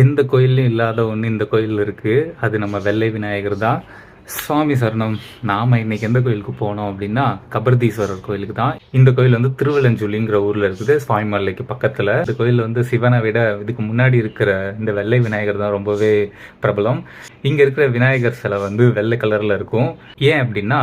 எந்த கோயில்லையும் இல்லாத ஒன்று இந்த கோயில் இருக்குது. அது நம்ம வெள்ளை விநாயகர் தான். சுவாமி சரணம். நாம் இன்னைக்கு எந்த கோயிலுக்கு போனோம் அப்படின்னா கபர்தீஸ்வரர் கோயிலுக்கு தான். இந்த கோயில் வந்து திருவலஞ்சுலிங்கிற ஊரில் இருக்குது, சுவாமிமலைக்கு பக்கத்தில். இந்த கோயில் வந்து சிவனை விட இதுக்கு முன்னாடி இருக்கிற இந்த வெள்ளை விநாயகர் தான் ரொம்பவே பிரபலம். இங்கே இருக்கிற விநாயகர் சிலை வந்து வெள்ளை கலரில் இருக்கும். ஏன் அப்படின்னா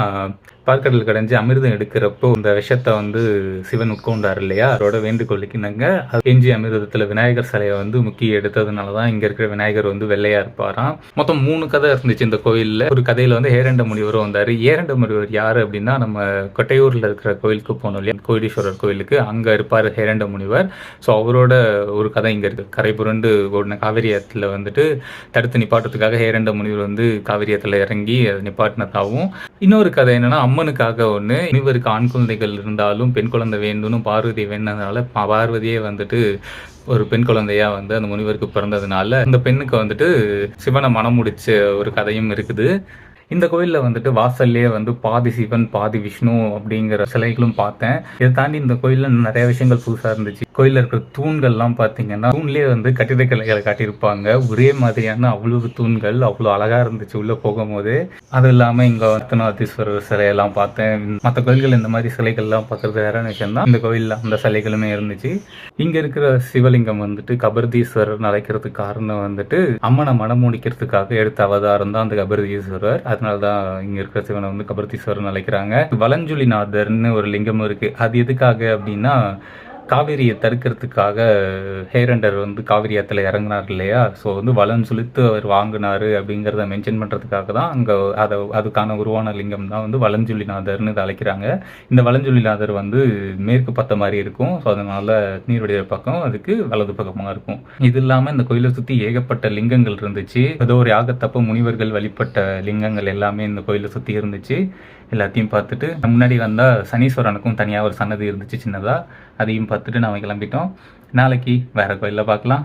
பார்க்கடல் கடைஞ்சு அமிர்தம் எடுக்கிறப்போ இந்த விஷத்தை வந்து சிவன் உட்கொண்டார் இல்லையா, அதோட வேண்டுகோளுக்கு நாங்கள் எஞ்சி அமிர்தத்தில் விநாயகர் சிலையை வந்து முக்கிய எடுத்ததுனால தான் இங்கே இருக்கிற விநாயகர் வந்து வெள்ளையா இருப்பாராம். மொத்தம் 3 கதை இருந்துச்சு இந்த கோயிலில். ஒரு கதையில் வந்து ஏரண்ட முனிவரும் வந்தார். ஏரண்ட முனிவர் யார் அப்படின்னா நம்ம கொட்டையூரில் இருக்கிற கோயிலுக்கு போனோம் இல்லையா, கோடீஸ்வரர் கோயிலுக்கு, அங்கே இருப்பார் ஏரண்ட முனிவர். ஸோ அவரோட ஒரு கதை இங்கே இருக்குது. கரை புரண்டு ஓடின காவிரி ஆற்றுல வந்துட்டு தடுத்து நிப்பாட்டத்துக்காக ஏரண்ட முனிவர் வந்து காவிரி ஆற்றுல இறங்கி அதை நிப்பாட்டினதாகவும். இன்னொரு கதை என்னன்னா, அம்மனுக்காக ஒன்று, முனிவருக்கு ஆண் குழந்தைகள் இருந்தாலும் பெண் குழந்தை வேண்டும்னு பார்வதி வேண்டதுனால பார்வதியே வந்துட்டு ஒரு பெண் குழந்தையா வந்து அந்த முனிவருக்கு பிறந்ததுனால அந்த பெண்ணுக்கு வந்துட்டு சிவனை மனம் முடிச்ச ஒரு கதையும் இருக்குது. இந்த கோயிலில் வந்துட்டு வாசல்லே வந்து பாதி சிவன் பாதி விஷ்ணு அப்படிங்கிற சிலைகளும் பார்த்தேன். இதை தாண்டி இந்த கோயிலில் நிறைய விஷயங்கள் புதுசாக இருந்துச்சு. கோயிலில் இருக்கிற தூண்கள்லாம் பார்த்தீங்கன்னா தூண்லேயே வந்து கட்டிடக்கலைகளை காட்டியிருப்பாங்க. ஒரே மாதிரியான அவ்வளவு தூண்கள் அவ்வளோ அழகாக இருந்துச்சு உள்ளே போகும்போது. அது இல்லாமல் இங்கே அர்த்தநாதீஸ்வரர் சிலையெல்லாம் பார்த்தேன். மற்ற கோயில்கள் இந்த மாதிரி சிலைகள்லாம் பார்க்குறது வேற விஷயம் தான். இந்த கோயிலில் அந்த சிலைகளுமே இருந்துச்சு. இங்கே இருக்கிற சிவலிங்கம் வந்துட்டு கபர்தீஸ்வரர் அழைக்கிறதுக்கு காரணம் வந்துட்டு அம்மனை மனம் முடிக்கிறதுக்காக எடுத்த அவதாரம் தான் அந்த கபர்தீஸ்வரர். அதனால தான் இங்க இருக்கிற சிவனை வந்து கபர்தீஸ்வரர் அழைக்கிறாங்க. வலஞ்சுலிநாதர்னு ஒரு லிங்கம் இருக்கு. அது எதுக்காக அப்படின்னா காவிரியை தடுக்கிறதுக்காக ஹேரண்டர் வந்து காவிரி ஆற்றுல இறங்கினார் இல்லையா, ஸோ வந்து வளம் சுழித்து அவர் வாங்கினாரு அப்படிங்கிறத மென்ஷன் பண்ணுறதுக்காக தான் அங்கே அதுக்கான உருவான லிங்கம் தான் வந்து வலஞ்சுலிநாதர்னு இதை அழைக்கிறாங்க. இந்த வலஞ்சுலிநாதர் வந்து மேற்கு பத்த மாதிரி இருக்கும். ஸோ அதனால நீருடைய பக்கம் அதுக்கு வலது பக்கமாக இருக்கும். இது இல்லாமல் இந்த கோயிலை சுற்றி ஏகப்பட்ட லிங்கங்கள் இருந்துச்சு. ஏதோ ஒரு யாகத்தப்ப முனிவர்கள் வழிபட்ட லிங்கங்கள் எல்லாமே இந்த கோயிலை சுற்றி இருந்துச்சு. எல்லாத்தையும் பார்த்துட்டு முன்னாடி வந்தால் சனீஸ்வரனுக்கும் தனியாக ஒரு சன்னதி இருந்துச்சு சின்னதாக. அதையும் பார்த்துட்டு நாம கிளம்பிட்டோம். நாளைக்கு வேற கோயிலில் பார்க்கலாம்.